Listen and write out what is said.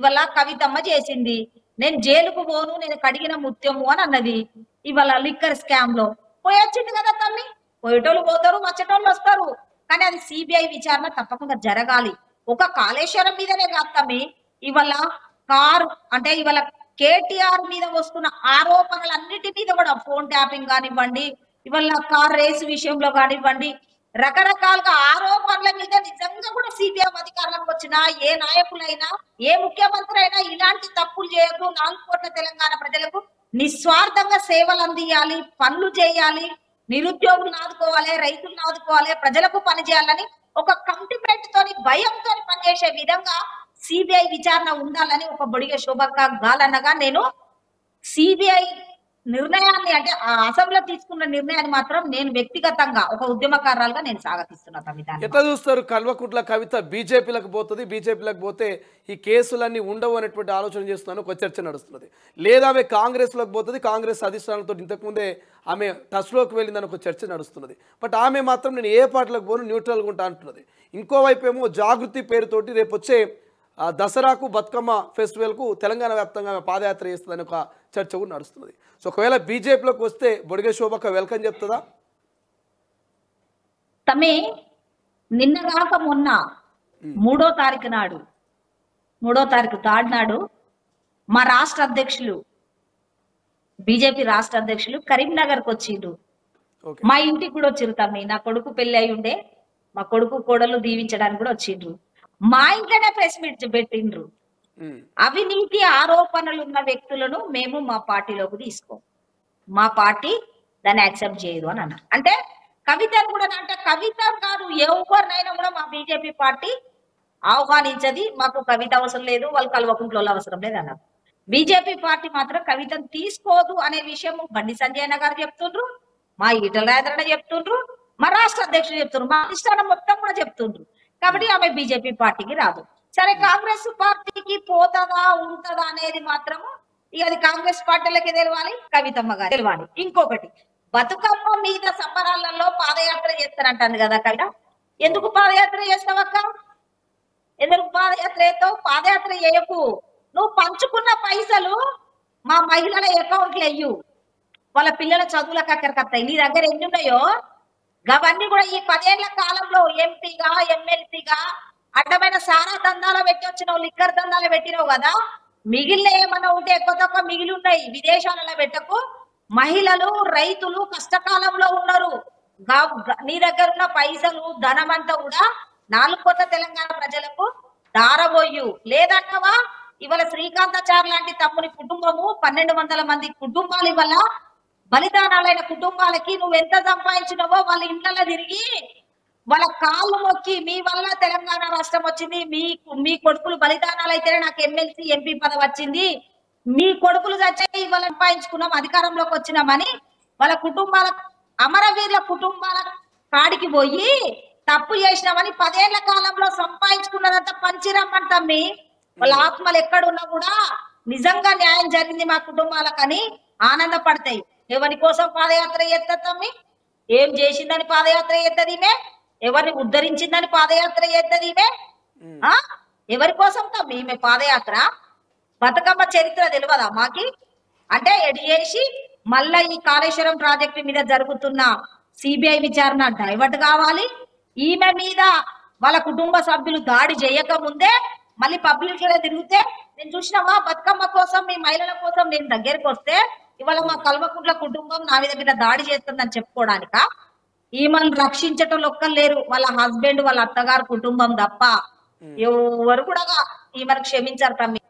ఇవాళ కవితమ్మ చేసింది. నేను జైలుకు పోను, నేను కడిగిన ముత్యము అని అన్నది. ఇవాళ లిక్కర్ స్కామ్ లో పోయొచ్చింది కదా తమ్మి. పోయేటోళ్ళు పోతారు, వచ్చేటోళ్ళు వస్తారు. కానీ అది సిబిఐ విచారణ తప్పకుండా జరగాలి. ఒక కాళేశ్వరం మీదనే కాదు తమ్మి, ఇవాళ కారు అంటే ఇవాళ కేటీఆర్ మీద వస్తున్న ఆరోపణలన్నిటి మీద కూడా ఫోన్ ట్యాపింగ్ కానివ్వండి, ఇవాళ కార్ రేసు విషయంలో కానివ్వండి, రకరకాలుగా ఆరోపణల మీద నిజంగా కూడా సిబిఐ అధికారులకు వచ్చిన ఏ నాయకులైనా ఏ ముఖ్యమంత్రి అయినా ఇలాంటి తప్పులు చేయొద్దు. 4 కోట్ల తెలంగాణ ప్రజలకు నిస్వార్థంగా సేవలు అందియాలి, పనులు చేయాలి, నిరుద్యోగులను ఆదుకోవాలి, రైతులను ఆదుకోవాలి, ప్రజలకు పని చేయాలని ఒక కమిట్మెంట్ తోని భయంతో పనిచేసే విధంగా సిబిఐ విచారణ ఉండాలని ఒక బొడిగె శోభక్క గాలన్నగా నేను సిబిఐ నిర్ణయాన్ని అంటే ఆ అసెంబ్లీలో తీసుకున్న నిర్ణయాన్ని మాత్రం నేను వ్యక్తిగతంగా ఒక ఉద్యమకారులుగా నేను స్వాగతిస్తున్నా. కవిత ఎట్లా చూస్తారు? కల్వకుంట్ల కవిత బీజేపీలకు పోతుంది, బీజేపీలకు పోతే ఈ కేసులన్నీ ఉండవు అనేటువంటి ఆలోచన చేస్తున్నాను, ఒక చర్చ నడుస్తున్నది. లేదా ఆమె కాంగ్రెస్లోకి పోతుంది, కాంగ్రెస్ అధిష్టానంతో ఇంతకుముందే ఆమె టచ్లోకి వెళ్ళిందని ఒక చర్చ నడుస్తున్నది. బట్ ఆమె మాత్రం నేను ఏ పార్టీలకు పోను, న్యూట్రల్గా ఉంటా అంటున్నది. ఇంకోవైపు ఏమో జాగృతి పేరుతోటి రేపు వచ్చే దసరాకు బతుకమ్మ ఫెస్టివల్కు తెలంగాణ వ్యాప్తంగా పాదయాత్ర చేస్తుందని ఒక చర్చ కూడా నడుస్తున్నది. సో ఒకవేళ బీజేపీలోకి వస్తే బొడిగె శోభక్క వెల్కమ్ చెప్తుందా? తమ్మి నిన్న కాక మొన్న 3వ తారీఖు నాడు 3వ తారీఖు తాడు నాడు మా రాష్ట్ర అధ్యక్షులు బీజేపీ రాష్ట్ర అధ్యక్షులు కరీంనగర్కి వచ్చిండ్రు. మా ఇంటికి కూడా వచ్చిర్రు తమ్మి. నా కొడుకు పెళ్లి అయి ఉండే, మా కొడుకు కోడలు దీవించడానికి కూడా వచ్చిండ్రు. మా ఇంట్లోనే ప్రెస్ మీట్ పెట్టిండ్రు. అవినీతి ఆరోపణలు ఉన్న వ్యక్తులను మేము మా పార్టీలోకి తీసుకోం, మా పార్టీ దాన్ని యాక్సెప్ట్ చేయదు అని అన్నారు. అంటే కవితను కూడా అంటే కవిత కాదు ఎవరినైనా కూడా మా బీజేపీ పార్టీ ఆహ్వానించది. మాకు కవిత అవసరం లేదు, వాళ్ళు కల్వకుంట్ల అవసరం లేదు అన్నారు. బీజేపీ పార్టీ మాత్రం కవితను తీసుకోదు అనే విషయం బండి సంజయ్ గారు చెప్తుండ్రు, మా ఈటల రాజేంద్ర చెప్తుండ్రు, మా రాష్ట్ర అధ్యక్షులు చెప్తుండ్రు, మా అధిష్టానం మొత్తం కూడా చెప్తుండ్రు. కాబట్టి ఆమె బీజేపీ పార్టీకి రాదు. సరే కాంగ్రెస్ పార్టీకి పోతుందా ఉంటుందా అనేది మాత్రము ఇక అది కాంగ్రెస్ పార్టీలకి తెలవాలి, కవితమ్మ గారు తెలవాలి. ఇంకొకటి, బతుకమ్మ మీద సంబరాలలో పాదయాత్ర చేస్తారంటాను కదా కవిత. ఎందుకు పాదయాత్ర చేస్తావక్క? ఎందుకు పాదయాత్ర చేస్తావు? పాదయాత్ర చేయకు. నువ్వు పంచుకున్న పైసలు మా మహిళల అకౌంట్లు వెయ్యు, వాళ్ళ పిల్లల చదువులకు అక్కడికి వస్తాయి. నీ దగ్గర ఎన్ని ఉన్నాయో అవన్నీ కూడా ఈ 10 ఏళ్ల కాలంలో ఎంపీగా ఎమ్మెల్సీగా అడ్డమైన సారా దందాలు పెట్టి వచ్చినావు, లిక్కర్ దందాలు పెట్టినావు కదా. మిగిలిన ఏమన్నా ఉంటే ఎక్కువ తక్కువ మిగిలి ఉన్నాయి, విదేశాలలో పెట్టకు. మహిళలు రైతులు కష్టకాలంలో ఉన్నారు. నీ దగ్గర ఉన్న పైసలు ధనమంతా కూడా 4 కోట్ల తెలంగాణ ప్రజలకు దారబోయు. లేదంటావా? ఇవాళ శ్రీకాంతాచారి లాంటి తమ్ముని కుటుంబము 1200 మంది కుటుంబాలు ఇవాళ బలిదానాలైన కుటుంబాలకి నువ్వు ఎంత సంపాదించినవో వాళ్ళ ఇంట్లో తిరిగి వాళ్ళ కాళ్ళు మొక్కి మీ వల్ల తెలంగాణ రాష్ట్రం వచ్చింది, మీ కొడుకులు బలిదానాలు అయితేనే నాకు ఎమ్మెల్సీ ఎంపీ పదవి వచ్చింది, మీ కొడుకులు చచ్చాయి ఇవాళ సంపాదించుకున్నాం అధికారంలోకి వచ్చినామని వాళ్ళ కుటుంబాల అమరవీరుల కుటుంబాల కాడికి పోయి తప్పు చేసినామని 10 ఏళ్ల కాలంలో సంపాదించుకున్నదంతా పంచిరమ్మని తమ్మి. వాళ్ళ ఆత్మలు ఎక్కడున్నా కూడా నిజంగా న్యాయం జరిగింది మా కుటుంబాలకని ఆనందపడతాయి. ఎవరి కోసం పాదయాత్ర చేస్తుంది తమ్మి? ఏం చేసిందని పాదయాత్ర చేస్తుంది ఈమె? ఎవరిని ఉద్ధరించిందని పాదయాత్ర చేస్తుంది ఈమె? ఎవరి కోసం తమ్మి ఈమె పాదయాత్ర? బతుకమ్మ చరిత్ర తెలియదా మాకి? అంటే ఎడి చేసి మళ్ళా ఈ కాళేశ్వరం ప్రాజెక్టు మీద జరుగుతున్న సిబిఐ విచారణ డైవర్ట్ కావాలి. ఈమె మీద వాళ్ళ కుటుంబ సభ్యులు దాడి చేయక ముందే మళ్ళీ పబ్లిక్ లో తిరిగితే నేను చూసినావా బతుకమ్మ కోసం మీ మహిళల కోసం నేను దగ్గరికి వస్తే ఇవాళ మా కల్వకుంట్ల కుటుంబం నా మీద దాడి చేస్తుందని చెప్పుకోవడానిక? ఈమెను రక్షించటం ఒక్కరు లేరు, వాళ్ళ హస్బెండ్ వాళ్ళ అత్తగారు కుటుంబం తప్ప ఎవరు కూడా ఈమెను క్షమించారు తమ్మి.